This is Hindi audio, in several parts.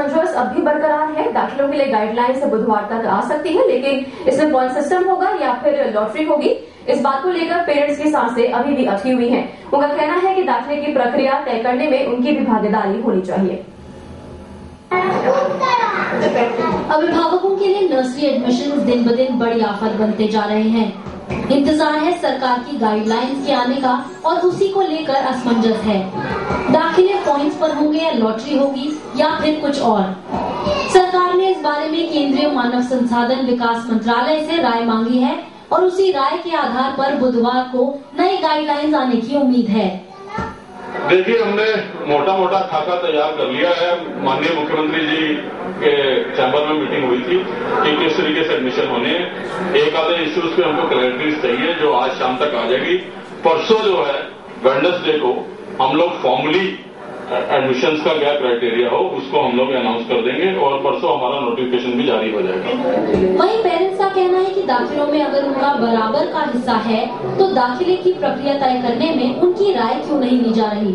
असमंजस अब भी बरकरार है। दाखिलों के लिए गाइडलाइंस बुधवार तक आ सकती है, लेकिन इसमें पॉइंट सिस्टम होगा या फिर लॉटरी होगी, इस बात को लेकर पेरेंट्स की सांसें अभी भी अटकी हुई हैं। उनका कहना है कि दाखिले की प्रक्रिया तय करने में उनकी भी भागीदारी होनी चाहिए। अभिभावकों के लिए नर्सरी एडमिशन दिन ब दिन बड़ी आफत बनते जा रहे हैं। इंतजार है सरकार की गाइडलाइंस के आने का और उसी को लेकर असमंजस है। दाखिले पॉइंट्स पर होंगे या लॉटरी होगी या फिर कुछ और। सरकार ने इस बारे में केंद्रीय मानव संसाधन विकास मंत्रालय से राय मांगी है और उसी राय के आधार पर बुधवार को नई गाइडलाइंस आने की उम्मीद है। देखिए, हमने मोटा खाका तैयार कर लिया है। माननीय मुख्यमंत्री जी के चैम्बर में मीटिंग हुई थी कि किस तरीके से एडमिशन होने, एक आधे इश्यूज पे हमको क्लैरिटी चाहिए जो आज शाम तक आ जाएगी। परसों जो है वेडनेसडे को हम लोग फॉर्मली एडमिशंस का क्या क्राइटेरिया हो उसको हम लोग अनाउंस कर देंगे और परसों हमारा नोटिफिकेशन भी जारी हो जाएगा। वहीं पेरेंट्स का कहना है कि दाखिलों में अगर उनका बराबर का हिस्सा है तो दाखिले की प्रक्रिया तय करने में उनकी राय क्यों नहीं ली जा रही।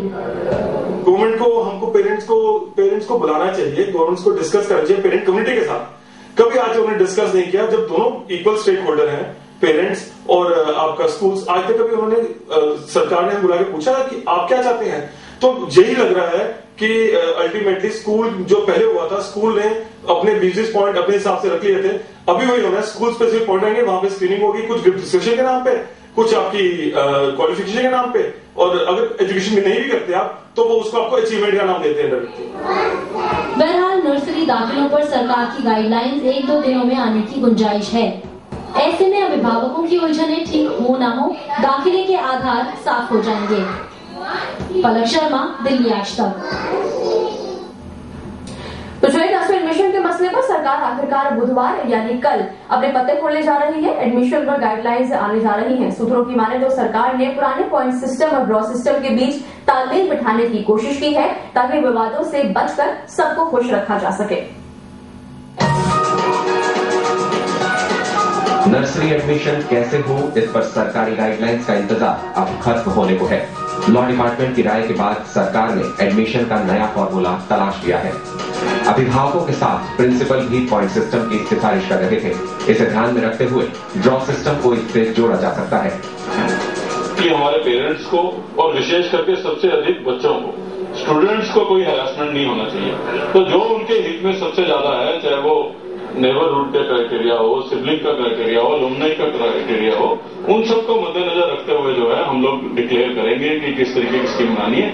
गवर्नमेंट को हमको पेरेंट्स को बुलाना चाहिए, गवर्नमेंट को डिस्कस करना चाहिए पेरेंट कम्युनिटी के साथ। कभी आज उन्होंने डिस्कस नहीं किया जब दोनों इक्वल स्टेक होल्डर हैं, पेरेंट्स और आपका स्कूल्स। आज तक कभी उन्होंने सरकार ने बुला के पूछा कि आप क्या चाहते हैं। तो यही लग रहा है कि अल्टीमेटली स्कूल जो पहले हुआ था, स्कूल ने अपने बिजनेस पॉइंट अपने हिसाब से रख लिए थे। अभी वही होना है, स्कूल स्पेसिफिक पॉइंट रहेंगे, वहां पे स्क्रीनिंग होगी, कुछ ग्रुप डिस्कशन के नाम पे, कुछ आपकी क्वालिफिकेशन के नाम पे, और अगर एजुकेशन में नहीं भी करते आप तो वो उसको आपको अचीवमेंट का नाम देते हैं। बहरहाल नर्सरी दाखिलों पर सरकार की गाइडलाइंस 1-2 दिनों में आने की गुंजाइश है। ऐसे में अभिभावकों की उलझने ठीक हो ना हो, दाखिले के आधार साफ हो जाएंगे। पलक शर्मा, दिल्ली आज तक। तो जो एडमिशन के मसले पर सरकार आखिरकार बुधवार यानी कल अपने पत्ते खोलने जा रही है। एडमिशन पर गाइडलाइंस आने जा रही हैं। सूत्रों की माने तो सरकार ने पुराने पॉइंट सिस्टम और ड्रॉ सिस्टम के बीच तालमेल बिठाने की कोशिश की है ताकि विवादों से बचकर सबको खुश रखा जा सके। नर्सरी एडमिशन कैसे हो, इस पर सरकारी गाइडलाइंस का इंतजार अब खत्म होने को है। लॉ डिपार्टमेंट की राय के बाद सरकार ने एडमिशन का नया फॉर्मूला तलाश लिया है। अभिभावकों के साथ प्रिंसिपल भी पॉइंट सिस्टम की सिफारिश कर रहे थे। इसे ध्यान में रखते हुए ड्रॉ सिस्टम को इससे जोड़ा जा सकता है कि हमारे पेरेंट्स को और विशेष करके सबसे अधिक बच्चों को, स्टूडेंट्स को कोई हैरेसमेंट नहीं होना चाहिए। तो जो उनके हित में सबसे ज्यादा है, चाहे वो नेबरहुड का क्राइटेरिया हो, सिबलिंग का क्राइटेरिया हो, लुमनाई का क्राइटेरिया हो, उन सबको मद्देनजर रखते हुए जो है हम लोग डिक्लेयर करेंगे कि किस तरीके की स्कीम बनानी है।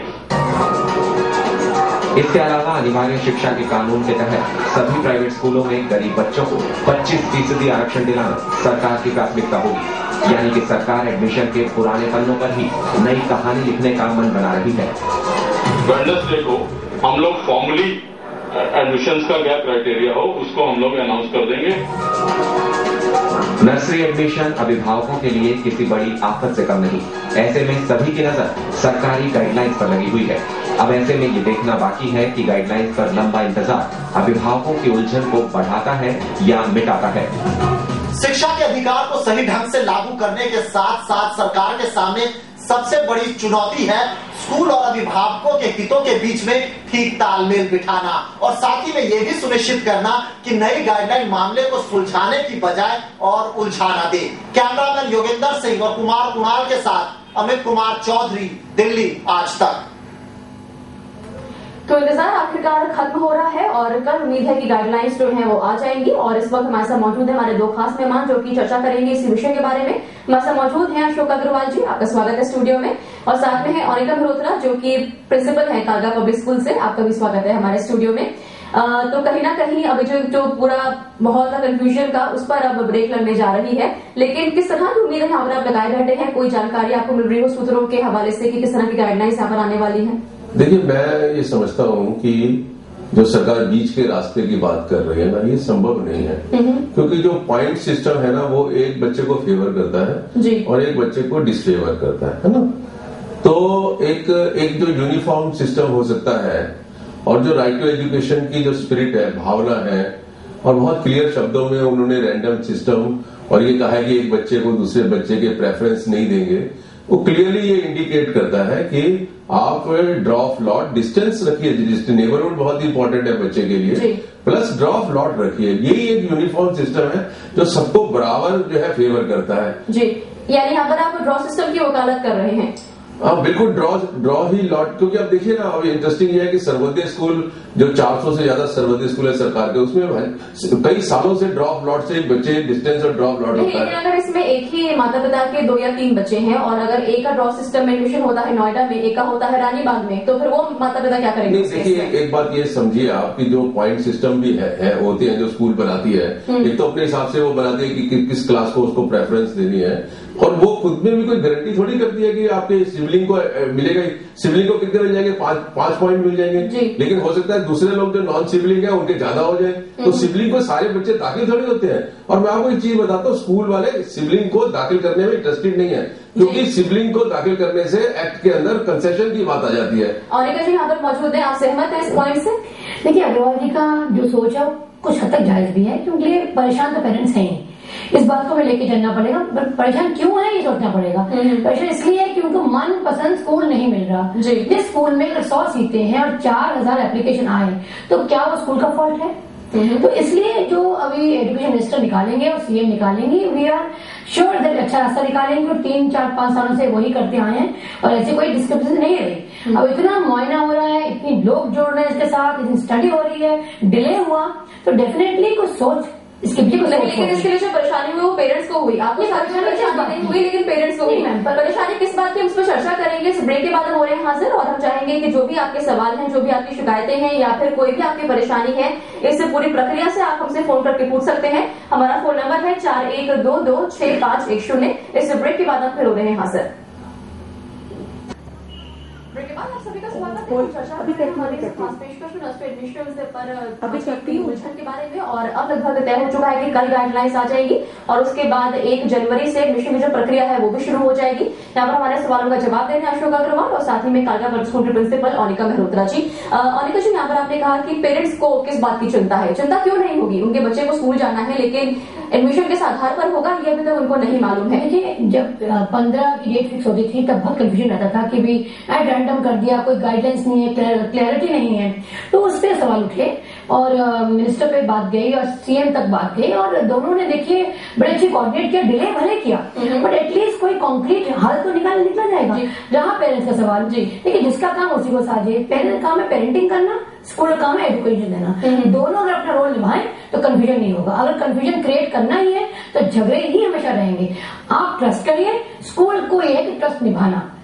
इसके अलावा अनिवार्य शिक्षा के कानून के तहत सभी प्राइवेट स्कूलों में गरीब बच्चों को 25% आरक्षण दिलाना सरकार की प्राथमिकता होगी। यानी कि सरकार एडमिशन के पुराने पन्नों पर ही नई कहानी लिखने का मन बना रही है। वेडनेसडे को हम लोग फॉर्मली एडमिशंस का क्या क्राइटेरिया हो उसको हम लोग अनाउंस कर देंगे। नर्सरी एडमिशन अभिभावकों के लिए किसी बड़ी आफत से कम नहीं। ऐसे में सभी की नजर सरकारी गाइडलाइंस पर लगी हुई है। अब ऐसे में ये देखना बाकी है कि गाइडलाइंस पर लंबा इंतजार अभिभावकों की उलझन को बढ़ाता है या मिटाता है। शिक्षा के अधिकार को सही ढंग से लागू करने के साथ साथ सरकार के सामने सबसे बड़ी चुनौती है स्कूल और अभिभावकों के हितों के बीच में ठीक तालमेल बिठाना और साथ ही में यह भी सुनिश्चित करना कि नई गाइडलाइन मामले को सुलझाने की बजाय और उलझाना दे। कैमरामैन योगेंद्र सिंह और कुमार कुणाल के साथ अमित कुमार चौधरी, दिल्ली आज तक। तो इंतजार आखिरकार खत्म हो रहा है और कल उम्मीद है कि गाइडलाइंस जो है वो आ जाएंगी। और इस वक्त हमारे साथ मौजूद है हमारे 2 खास मेहमान जो कि चर्चा करेंगे इसी विषय के बारे में। हमारे साथ मौजूद हैं अशोक अग्रवाल जी, आपका स्वागत है स्टूडियो में, और साथ में है अनिका मल्होत्रा जो कि प्रिंसिपल है कालका पब्लिक स्कूल से, आपका भी स्वागत है हमारे स्टूडियो में। तो कहीं ना कहीं अब जो पूरा माहौल था कंफ्यूजन का, उस पर अब ब्रेक लगने जा रही है, लेकिन किस तरह की उम्मीद है यहाँ पर आप लगाए बैठे हैं? कोई जानकारी आपको मिल रही हो सूत्रों के हवाले से कि किस तरह की गाइडलाइंस यहाँ पर आने वाली है? देखिए, मैं ये समझता हूँ कि जो सरकार बीच के रास्ते की बात कर रही है ना, ये संभव नहीं है। क्योंकि जो पॉइंट सिस्टम है ना, वो एक बच्चे को फेवर करता है जी। और एक बच्चे को डिसफेवर करता है ना। तो एक जो यूनिफॉर्म सिस्टम हो सकता है और जो राइट टू एजुकेशन की जो स्पिरिट है, भावना है, और बहुत क्लियर शब्दों में उन्होंने रैंडम सिस्टम और ये कहा है कि एक बच्चे को दूसरे बच्चे के प्रेफरेंस नहीं देंगे, वो क्लियरली ये इंडिकेट करता है कि आप ड्रॉप लॉट डिस्टेंस रखिए, नेबरहुड बहुत इंपॉर्टेंट है बच्चे के लिए, प्लस ड्रॉप लॉट रखिए। यही एक यूनिफॉर्म सिस्टम है जो सबको बराबर जो है फेवर करता है जी। यानी यहाँ पर आप ड्रॉ सिस्टम की वकालत कर रहे हैं? हाँ बिल्कुल, ड्रॉ ही लॉट, क्योंकि अब देखिए ना, अभी इंटरेस्टिंग ये है कि सर्वोदय स्कूल जो 400 से ज्यादा सर्वोदय स्कूल है सरकार के, उसमें कई सालों से ड्रॉप लॉट से बच्चे डिस्टेंस और ड्रॉप लॉट होता है। अगर इसमें एक ही माता पिता के 2 या 3 बच्चे हैं और अगर एक का ड्रॉ सिस्टम में एडमिशन होता है नोएडा में, एक का होता है रानीबाग में, तो फिर वो माता पिता क्या करेंगे? देखिए एक बात ये समझिए आप कि जो पॉइंट सिस्टम भी है होती है जो स्कूल बनाती है, एक तो अपने हिसाब से वो बनाती है कि किस क्लास को उसको प्रेफरेंस देनी है, और वो खुद में भी कोई गारंटी थोड़ी करती है कि आपके सिबलिंग को मिलेगा। सिबलिंग को कितने मिल जाएंगे? 5 पॉइंट मिल जाएंगे, लेकिन हो सकता है दूसरे लोग जो नॉन सिबलिंग है उनके ज्यादा हो जाए, तो सिबलिंग को सारे बच्चे दाखिल थोड़ी होते हैं। और मैं आपको एक चीज बताता हूँ, स्कूल वाले सिबलिंग को दाखिल करने में इंटरेस्टेड नहीं है, क्योंकि सिबलिंग को दाखिल करने से एक्ट के अंदर कंसेशन की बात आ जाती है। और जी यहाँ पर मौजूद है, आप सहमत हैं इस पॉइंट से? देखिए अग्रवाल जी का जो सोच है कुछ हद तक जायज भी है, क्योंकि परेशान तो पेरेंट्स हैं ही, इस बात को मैं लेके चलना पड़ेगा। परेशान क्यों है ये सोचना पड़ेगा। परेशान इसलिए है कि उनको मन पसंद स्कूल नहीं मिल रहा। जिस स्कूल में अगर 100 सीटें हैं और 4000 एप्लीकेशन आए तो क्या वो स्कूल का फॉल्ट है? तो इसलिए जो अभी एजुकेशन मिनिस्टर निकालेंगे और सीएम निकालेंगे, वी आर श्योर दैट अच्छा रास्ता निकालेंगे, और 3, 4, 5 सालों से वही करते आए हैं और ऐसी कोई डिस्क्रिपेंसी नहीं रही। अब इतना मुआयना हो रहा है, इतनी लोग जुड़ रहे हैं इसके साथ, इतनी स्टडी हो रही है, डिले हुआ, तो डेफिनेटली कुछ सोच इसके पीछे। लेकिन इसके लिए जो परेशानी हुई वो पेरेंट्स को हुई, आपको परेशानी नहीं हुई, लेकिन पेरेंट्स को हुई। परेशानी किस बात की, हम इस पर चर्चा करेंगे। इस ब्रेक के बाद हम हो रहे हैं हाजिर, और हम चाहेंगे कि जो भी आपके सवाल हैं, जो भी आपकी शिकायतें हैं, या फिर कोई भी आपकी परेशानी है, इस पूरी प्रक्रिया से आप हमसे फोन करके पूछ सकते हैं। हमारा फोन नंबर है 41226510। इस ब्रेक के बाद हम फिर हो रहे हैं हाजिर। ब्रेक के बाद आप सभी का स्वागत है। अभी उलझन के बारे में, और अब लगभग तय हो चुका है कि कल गाइडलाइंस आ जाएगी और उसके बाद 1 जनवरी से एडमिशन की जो प्रक्रिया है वो भी शुरू हो जाएगी। यहाँ पर हमारे सवालों का जवाब दे रहे हैं अशोक अग्रवाल और साथ ही में कालका गर्ल्स स्कूल की प्रिंसिपल अनिका मेहरोत्रा जी। अनिका जी, यहाँ पर आपने कहा कि पेरेंट्स को किस बात की चिंता है? चिंता क्यों नहीं होगी? उनके बच्चे को स्कूल जाना है, लेकिन एडमिशन किस आधार पर होगा ये अभी तक उनको नहीं मालूम है। देखिए जब 15 की डेट फिक्स होती थी तब बहुत कंफ्यूजन रहता था कि भी एट रैंडम कर दिया, कोई गाइडेंस नहीं है, क्लैरिटी नहीं है, तो उस पर सवाल उठे और मिनिस्टर पे बात गई और सीएम तक बात गई, और दोनों ने देखिए बड़े अच्छे कोऑर्डिनेट किया, डिले भले किया, बट एटलीस्ट कोई कॉन्क्रीट हल तो निकला जाएगा। जहाँ पेरेंट्स का सवाल, देखिए जिसका काम उसी को साझे, पेरेंट्स काम है पेरेंटिंग करना, स्कूल का काम है एजुकेशन देना। दोनों अगर अपना रोल निभाएं तो कंफ्यूजन नहीं होगा। अगर कंफ्यूजन क्रिएट करना ही है तो झगड़े ही हमेशा रहेंगे। आप ट्रस्ट करिए, स्कूल को ये है कि ट्रस्ट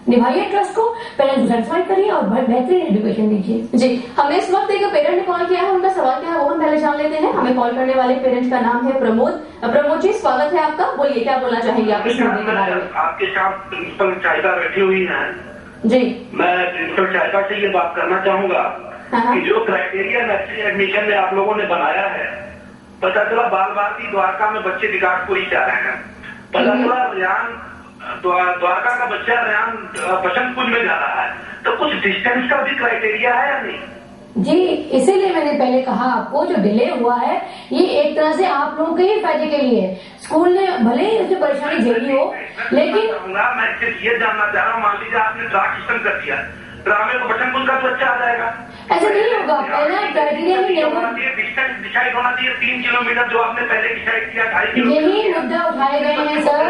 निभाइए ट्रस्ट को, पेरेंट्स को सेटिस्फाई करिए और बेहतरीन एजुकेशन दीजिए। जी, हमें इस वक्त एक पेरेंट ने कॉल किया है, उनका सवाल क्या है वो हम पहले जान लेते हैं। हमें कॉल करने वाले पेरेंट का नाम है प्रमोद। प्रमोद जी, स्वागत है आपका, बोलिए क्या बोलना चाहेंगे आप इस मुद्दे के बारे में? आपके साथ प्रिंसिपल चाहिदा बैठी हुई है जी। मैं प्रिंसिपल चाहिदा से ये बात करना चाहूंगा कि जो क्राइटेरिया नर्सरी एडमिशन में आप लोगों ने बनाया है, पता चला बाल भारती द्वारका में बच्चे विकासपुरी जा रहे हैं, पता चला रेयान द्वारका का बच्चा रेयान बसंतपुर में जा रहा है, तो कुछ डिस्टेंस का भी क्राइटेरिया है या नहीं? जी, इसीलिए मैंने पहले कहा आपको जो डिले हुआ है ये एक तरह से आप लोगों के ही फायदे के लिए है। स्कूल ने भले ही उसमें परेशानी झेली हो, लेकिन मैं सिर्फ ये जानना चाह रहा हूँ, मान लीजिए आपने ड्रा सिस्टम कर दिया, ड्रामे को बसंतपुर का तो अच्छा आ जाएगा, ऐसा नहीं होगा। पहला क्राइटेरिया ही डिस्टेंस डिसाइड होना चाहिए 3 किलोमीटर, जो आपने पहले डिसाइड किया 2.5 किलोमीटर। यही मुद्दा उठाए गए हैं सर।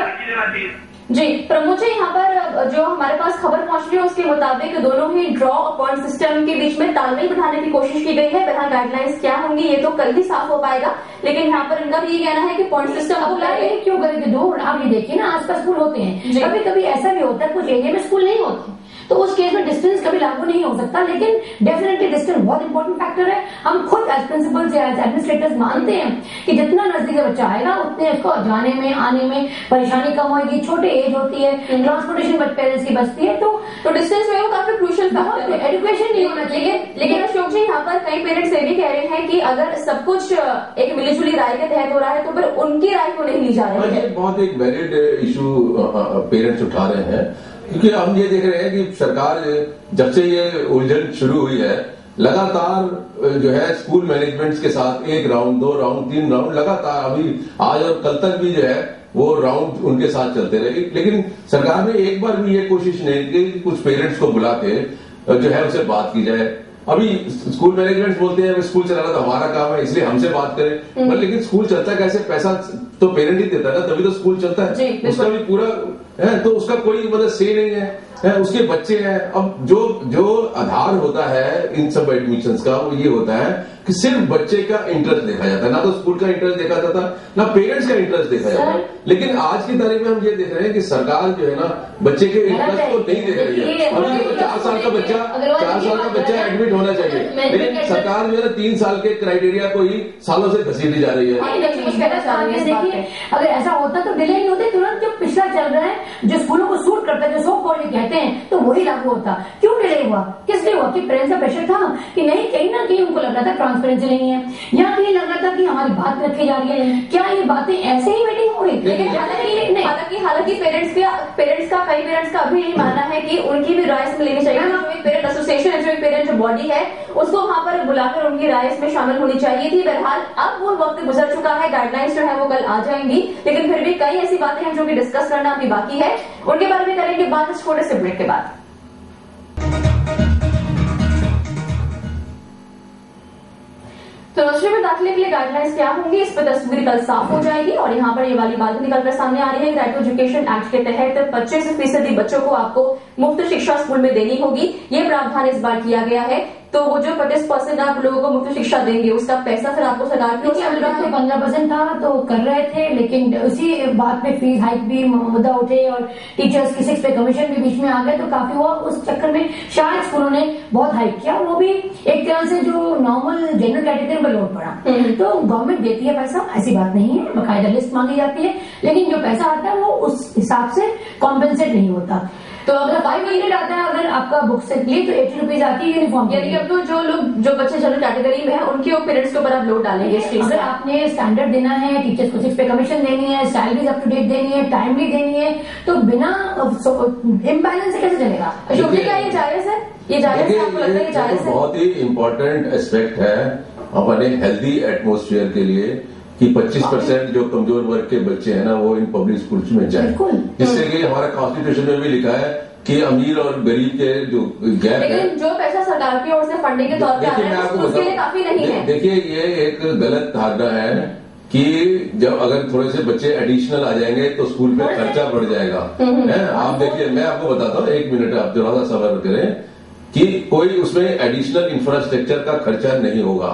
जी प्रमोद जी, यहाँ पर जो हमारे पास खबर पहुंच रही है उसके मुताबिक दोनों ही ड्रॉ और पॉइंट सिस्टम के बीच में तालमेल बिठाने की कोशिश की गई है। बहरहाल गाइडलाइंस क्या होंगी ये तो कल ही साफ हो पाएगा, लेकिन यहाँ पर इनका भी ये कहना है कि पॉइंट सिस्टम अप्लाई क्यों करेंगे दूर। आप ये देखिए ना, आसपास स्कूल होते हैं, कभी कभी ऐसा भी होता है कुछ एरिया में स्कूल नहीं होते, तो उस केस में डिस्टेंस कभी लागू नहीं हो सकता, लेकिन डेफिनेटली डिस्टेंस बहुत इंपॉर्टेंट फैक्टर है। हम खुद एज प्रिंसिपल से एज एडमिनिस्ट्रेटर्स मानते हैं कि जितना नजदीक बच्चा आएगा उतने उसको जाने में आने में परेशानी कम होगी, छोटे एज होती है, ट्रांसपोर्टेशन पेरेंट्स की बचती है, तो डिस्टेंस में वो काफी क्रूशियल फैक्टर है। एजुकेशन नहीं होना चाहिए। लेकिन अशोक जी, यहाँ पर कई पेरेंट्स ये भी कह रहे हैं कि अगर सब कुछ एक मिलीजुली राय के तहत हो रहा है तो फिर उनकी राय को नहीं ली जा रही है। बहुत एक वैलिड इशू पेरेंट्स उठा रहे हैं, क्योंकि हम ये देख रहे हैं कि सरकार जब से ये उलझन शुरू हुई है लगातार जो है स्कूल मैनेजमेंट्स के साथ 1 राउंड 2 राउंड 3 राउंड लगातार अभी आज और कल तक भी जो है वो राउंड उनके साथ चलते रहे। लेकिन सरकार ने एक बार भी ये कोशिश नहीं की कि कुछ पेरेंट्स को बुला के जो है उनसे बात की जाए। अभी स्कूल मैनेजमेंट बोलते हैं स्कूल चलाना तो हमारा काम है, इसलिए हमसे बात करें। लेकिन स्कूल चलता है कैसे? पैसा तो पेरेंट ही देता है ना, तभी तो स्कूल चलता है। उसका भी पूरा है तो उसका कोई मतलब से नहीं है, उसके बच्चे हैं। अब जो आधार होता है इन सब एडमिशंस का वो ये होता है कि सिर्फ बच्चे का इंटरेस्ट देखा जाता है, ना तो स्कूल का इंटरेस्ट देखा जाता ना पेरेंट्स का इंटरेस्ट देखा जाता है। लेकिन आज की तारीख में हम ये देख रहे हैं कि सरकार जो है ना बच्चे के इंटरेस्ट को नहीं देख रही है। अभी 4 साल का बच्चा एडमिट होना चाहिए, लेकिन सरकार जो है ना 3 साल के क्राइटेरिया को ही सालों से घसीटी जा रही है। देखिए अगर ऐसा होता तो डिले नहीं होते, तुरंत जो पिछला चल रहा है जो स्कूलों को सूट करता है, जो सो कॉलेज कहते हैं, तो वही लागू होता। क्यों डिले हुआ? किस लिए हुआ? कि पेरेंट्स का प्रेशर था कि नहीं, कहीं ना कहीं उनको लग रहा था ट्रांसपेरेंसी नहीं है, या कहीं लग रहा था कि हमारी बात रखी जा रही है। क्या ये बातें ऐसे ही मीटिंग हुई? लेकिन हालांकि पेरेंट्स का कई पेरेंट्स का अभी यही मानना है कि उनकी भी राय इसमें लेनी चाहिए। जो एक पेरेंट एसोसिएशन है, जो एक पेरेंट जो बॉडी है, उसको वहां पर बुलाकर उनकी राय इसमें शामिल होनी चाहिए थी। बहरहाल अब वो वक्त गुजर चुका है, गाइडलाइंस जो है वो कल आ जाएंगी, लेकिन फिर भी कई ऐसी बातें हैं जो कि डिस्कस करना अभी बाकी है। उनके बारे में करेंगे बात इस छोटे से ब्रेक के बाद। तो नर्सरी में दाखिले के लिए गाइडलाइंस क्या होंगी, इस पर तस्वीर कल साफ हो जाएगी। और यहाँ पर ये वाली बात निकलकर सामने आ रही है। राइट टू एजुकेशन एक्ट के तहत 25% बच्चों को आपको मुफ्त शिक्षा स्कूल में देनी होगी। ये प्रावधान इस बार किया गया है। तो वो जो 25% आप लोगों को मुफ्त शिक्षा देंगे, उसका पैसा फिर आपको सरकार की ओर से मिल रहा है। 15% था तो कर रहे थे, लेकिन उसी बात में फीस हाइक भी मुद्दा उठे और टीचर्स की 6 पे कमीशन भी बीच में आ गए, तो काफी हुआ। उस चक्कर में शायद स्कूलों ने बहुत हाइक किया, वो भी एक तरह से जो नॉर्मल जनरल कैटेगरी पर लोड पड़ा। तो गवर्नमेंट देती है पैसा, ऐसी बात नहीं है, बकायदा लिस्ट मांगी जाती है, लेकिन जो पैसा आता है वो उस हिसाब से कॉम्पेंसेट नहीं होता। तो अगर 500 आता है अगर आपका बुक से लिए तो 80 रुपीज आती है यूनिफॉर्म। यानी कि अब तो जो बच्चे जनरल कैटेगरी में है उनके पेरेंट्स के ऊपर आप लोड डालेंगे। अगर आपने स्टैंडर्ड देना है, टीचर्स को 6 पे कमीशन देनी है, सैलरीज अप टू डेट देनी है, टाइमली देनी है, तो बिना इम्बैलेंस से कैसे चलेगा? क्या ये जायज है? ये जायज है? आपको लगता है ये जायज है? बहुत ही इम्पोर्टेंट एस्पेक्ट है हमारे हेल्दी एटमोस्फेयर के लिए कि 25% जो कमजोर वर्ग के बच्चे हैं ना वो इन पब्लिक स्कूल्स में जाए, जिससे कि हमारा कॉन्स्टिट्यूशन में भी लिखा है कि अमीर और गरीब के जो गैप है। लेकिन जो पैसा सरकार की ओर से फंडिंग के तौर पर आ रहा है उसके लिए काफी नहीं है। देखिए ये एक गलत धारणा है कि जब अगर थोड़े से बच्चे एडिशनल आ जाएंगे तो स्कूल पे खर्चा बढ़ जाएगा। आप देखिए, मैं आपको बताता हूँ, 1 मिनट आप थोड़ा सा सब्र करें कि कोई उसमें एडिशनल इंफ्रास्ट्रक्चर का खर्चा नहीं होगा,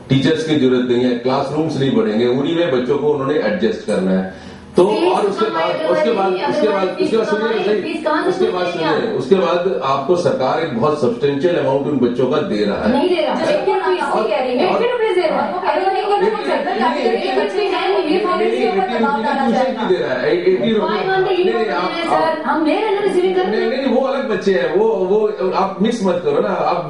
टीचर्स की जरूरत नहीं है, क्लासरूम्स नहीं बढ़ेंगे, उन्हीं में बच्चों को उन्होंने एडजस्ट करना है। तो और उसके बाद आपको सरकार एक बहुत सब्सटेंशियल अमाउंट उन बच्चों का दे रहा है। नहीं, वो अलग बच्चे हैं, वो आप मिक्स मत करो ना। आप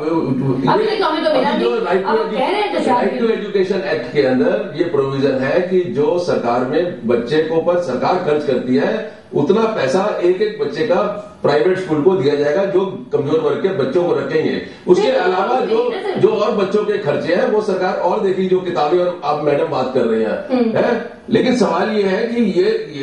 जो राइट टू एजुकेशन एक्ट के अंदर ये प्रोविजन है कि जो सरकार में बच्चे को पर सरकार खर्च करती है उतना पैसा एक एक बच्चे का प्राइवेट स्कूल को दिया जाएगा जो कमजोर वर्ग के बच्चों को रखेंगे। उसके अलावा जो और बच्चों के खर्चे हैं वो सरकार और देखेगी, जो किताबें और आप मैडम बात कर रही हैं। लेकिन सवाल ये है कि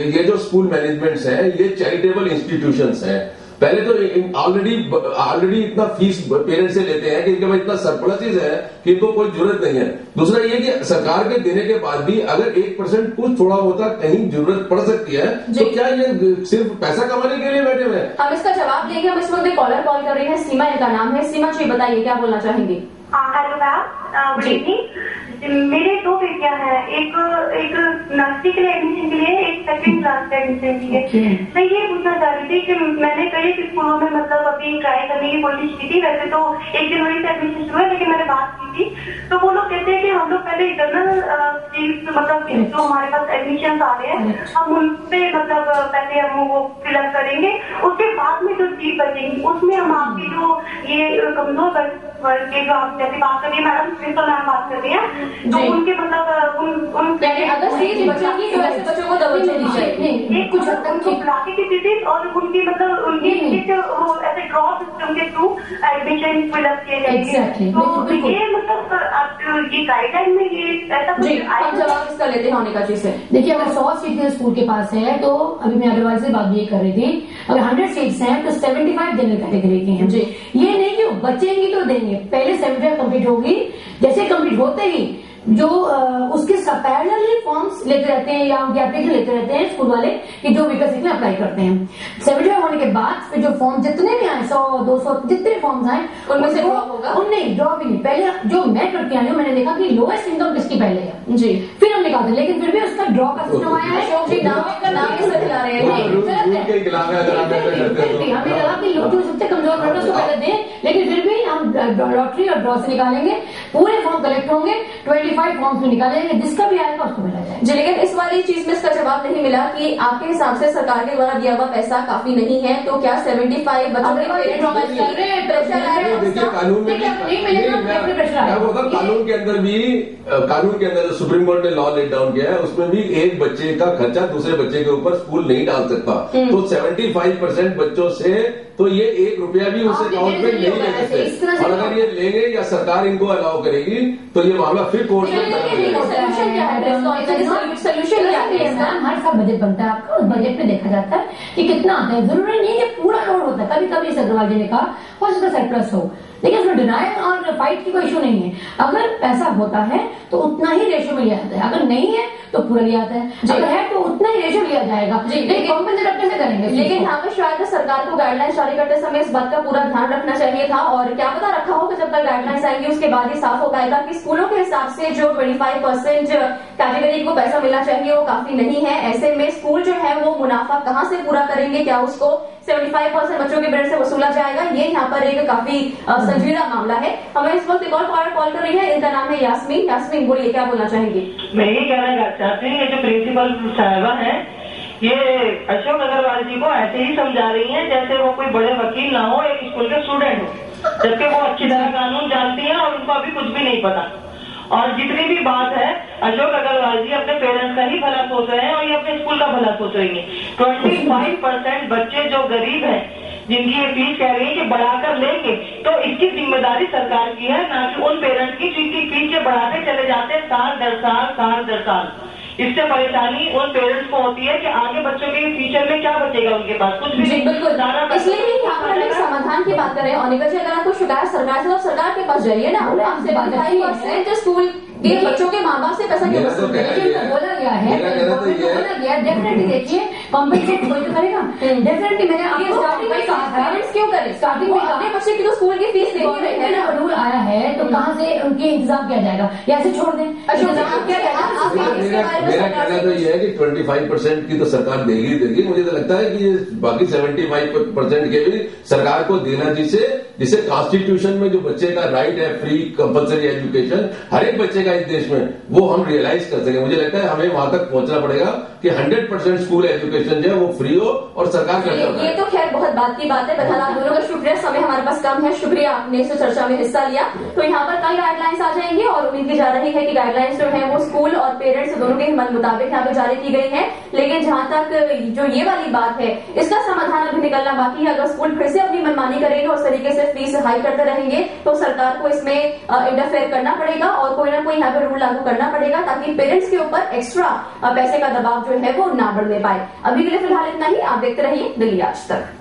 ये जो स्कूल मैनेजमेंट्स हैं ये चैरिटेबल इंस्टीट्यूशंस हैं। पहले तो ऑलरेडी इतना फीस पेरेंट्स से लेते हैं कि इनके पास इतना सरप्लसेस है कि इनको कोई जरूरत नहीं है। दूसरा ये कि सरकार के देने के बाद भी अगर 1% कुछ थोड़ा होता कहीं जरूरत पड़ सकती है तो क्या ये सिर्फ पैसा कमाने के लिए बैठे हुए हैं? हम इसका जवाब देंगे। हम इस वक्त कॉलर कॉल कर रहे हैं, सीमा इनका नाम है। सीमा जी बताइए क्या बोलना चाहेंगी? Hello ma'am, good evening. मेरे 2 बेटियां हैं, एक नर्सरी के लिए एडमिशन के लिए, एक 2nd क्लास के एडमिशन के लिए। मैं ये पूछना चाह रही थी कि मैंने कई स्कूलों में मतलब अभी ट्राई करने की कोशिश की थी। वैसे तो 1 जनवरी से एडमिशन शुरू है, लेकिन मैंने बात की थी तो वो लोग कहते हैं कि हम लोग पहले इंटरनल मतलब जो हमारे पास एडमिशन आ रहे हैं हम उन पे मतलब पहले हम वो फिलअप करेंगे, उसके बाद में जो सीट बचेंगी उसमें हम आपकी जो ये कमजोर वर्ग के जो आप जैसे बात करिए मैडम, प्रिंसिपल मैम बात कर रही हैं, तो उनके मतलब अगर सीट बचेगी तो वैसे बच्चों को डबल दी जाएगी। कुछ बुलाके की स्थिति और उनकी मतलब उनकी ऐसे ड्रॉ सिस्टम उनके थ्रू एडमिशन फिलअप किए जाएंगे। तो ये मतलब आप ये गाइडलाइन में ये ऐसा कुछ जवाब इसका लेते हैं होने का चीज है। देखिए, अगर 100 सीटें स्कूल के पास है तो अभी मैं अग्रवाल से बात ये कर रही थी, अगर 100 सीट्स हैं तो 75 जनरल कैटेगरी की हैं। जी, ये नहीं कि बचेंगी तो देंगे, पहले 75 कंप्लीट होगी, जैसे कंप्लीट होते ही जो उसके पैरेलली फॉर्म्स लेते रहते हैं या एप्लीकेशन लेते रहते हैं स्कूल वाले कि जो विकास में अप्लाई करते हैं। 75 होने के बाद फिर जो फॉर्म जितने भी आए 100 200 जितने फॉर्म्स आए उनमें से ड्रॉप होगा। उनमें ड्रॉप ही नहीं, पहले जो मैं करके आई हूँ मैंने देखा कि लोएस्ट इनकम किसकी पहले है जी, फिर हम निकालते, लेकिन फिर भी उसका ड्रॉप का सिस्टम आया है। हमें लगा कि लोग जो सबसे कमजोर वर्ग उसको पहले दें, लेकिन फिर भी हम लॉटरी और ड्रॉ से निकालेंगे, पूरे फॉर्म कलेक्ट होंगे, 25 फॉर्म्स में निकालेंगे, जिसका भी आएगा उसको मिला जाएगा। जी, लेकिन इस वाली चीज में इसका जवाब नहीं मिला कि आपके हिसाब से सरकार के द्वारा दिया हुआ पैसा काफी नहीं है, तो क्या 75 बच्चों के कानून के अंदर जो सुप्रीम कोर्ट ने लॉ लेट डाउन किया है उसमें भी एक बच्चे का खर्चा दूसरे बच्चे के ऊपर स्कूल नहीं डाल सकता। तो 75% बच्चों से तो ये 1 रुपया भी उस अकाउंट में नहीं ले सकते, और अगर ये लेंगे या सरकार इनको अलाउ करेगी तो ये मामला फिर कोर्ट में सोल्यूशन क्या है? हर साल बजट बनता है आपका, उस बजट में देखा जाता है कि कितना आता है। जरूरी नहीं है कि पूरा लोड होता है, कभी कभी अग्रवाल जी ने कहा हो सकता है सरप्लस हो, लेकिन उसमें डिनायल और फाइट की कोई इशू नहीं है। अगर ऐसा होता है तो उतना ही रेशो में लिया जाता है, अगर नहीं है तो पूरा लिया जाता है, अगर है तो उतना ही रेशो लिया जाएगा। लेकिन कॉम्पेंसेट अपने से करेंगे। लेकिन यहाँ पे शायद सरकार को गाइडलाइंस जारी करते समय इस बात का पूरा ध्यान रखना चाहिए था, और क्या पता रखा हो कि जब तक गाइडलाइंस आएंगे उसके बाद ही साफ हो पाएगा कि स्कूलों के हिसाब से जो 25% कैटेगरी को पैसा मिलना चाहिए वो काफी नहीं है। ऐसे में स्कूल जो है वो मुनाफा कहाँ से पूरा करेंगे, क्या उसको 75% बच्चों के ब्रेड से वसूला जाएगा? ये यहाँ पर एक काफी संजीदा मामला है। हमें इस वक्त एक और कॉल कर रही है, इनका नाम है यास्मीन। यास्मीन बोलिए, क्या बोलना चाहेंगे? मैं ये कहना चाहती हूँ, ये जो प्रिंसिपल साहिबा है ये अशोक अग्रवाल जी को ऐसे ही समझा रही हैं जैसे वो कोई बड़े वकील ना हो, एक स्कूल के स्टूडेंट हो, जबकि वो अच्छी तरह कानून जानती है और उनको अभी कुछ भी नहीं पता। और जितनी भी बात है अशोक अग्रवाल जी अपने पेरेंट्स का ही भला सोच रहे हैं और ये अपने स्कूल का भला सोच रही है। 25% बच्चे जो गरीब हैं जिनकी ये फीस कह रही है कि बढ़ाकर लेंगे, तो इसकी जिम्मेदारी सरकार की है, ना कि उन पेरेंट्स की जिनकी फीस के बढ़ाते चले जाते हैं साल दर साल। इससे परेशानी उन पेरेंट्स को होती है कि आगे बच्चों के फ्यूचर में क्या बचेगा उनके पास, कुछ भी नहीं। बिल्कुल, इसलिए ही यहाँ पर हम समाधान की बात कर रहे हैं। अनिका जी, अगर आपको शिकायत सरकार से तो सरकार के पास जाइए ना, आपसे बात है स्कूल के बच्चों के माँ बाप से पैसा क्यों वसूल करें? बोला गया है डेफिनेटली, देखिए कॉम्पेंसेट कोई तो करेगा डेफिनेटली। मैंने आपको स्टार्टिंग में कहा था क्यों करें, स्टार्टिंग में अपने बच्चे की तो स्कूल की फीस देंगे, रूल आया है तो कहाँ से उनके इंतजाम किया जाएगा, या ऐसे छोड़ दें? मेरा कहना तो ये है कि 25% की तो सरकार देगी। मुझे तो लगता है कि बाकी 75% के भी सरकार को देना, जिसे कॉन्स्टिट्यूशन में जो बच्चे का राइट है फ्री कंपल्सरी एजुकेशन हर एक बच्चे का इस देश में, वो हम रियलाइज कर सके। मुझे लगता है हमें वहां तक पहुंचना पड़ेगा कि 100% स्कूल एजुकेशन जो है वो फ्री हो और सरकार करता है। ये तो खैर बहुत बात की बात है। बहरहाल आप दोनों का शुक्रिया, समय हमारे पास कम है, शुक्रिया आपने इस चर्चा में हिस्सा लिया। तो यहाँ पर कल गाइडलाइंस आ जाएंगी और उम्मीद की जा रही है कि गाइडलाइंस जो है वो स्कूल और पेरेंट्स दोनों के मन मुताबिक यहाँ पे जारी की गई है। लेकिन जहां तक जो ये वाली बात है इसका समाधान अभी निकलना बाकी है। अगर स्कूल फिर से अपनी मनमानी करेंगे और उस तरीके से फीस हाई करते रहेंगे तो सरकार को इसमें इंटरफेयर करना पड़ेगा और कोई ना कोई यहाँ पे रूल लागू करना पड़ेगा ताकि पेरेंट्स के ऊपर एक्स्ट्रा पैसे का दबाव जो है वो ना बढ़ने पाए। अभी के लिए फिलहाल इतना ही। आप देखते रहिए दिल्ली आज तक।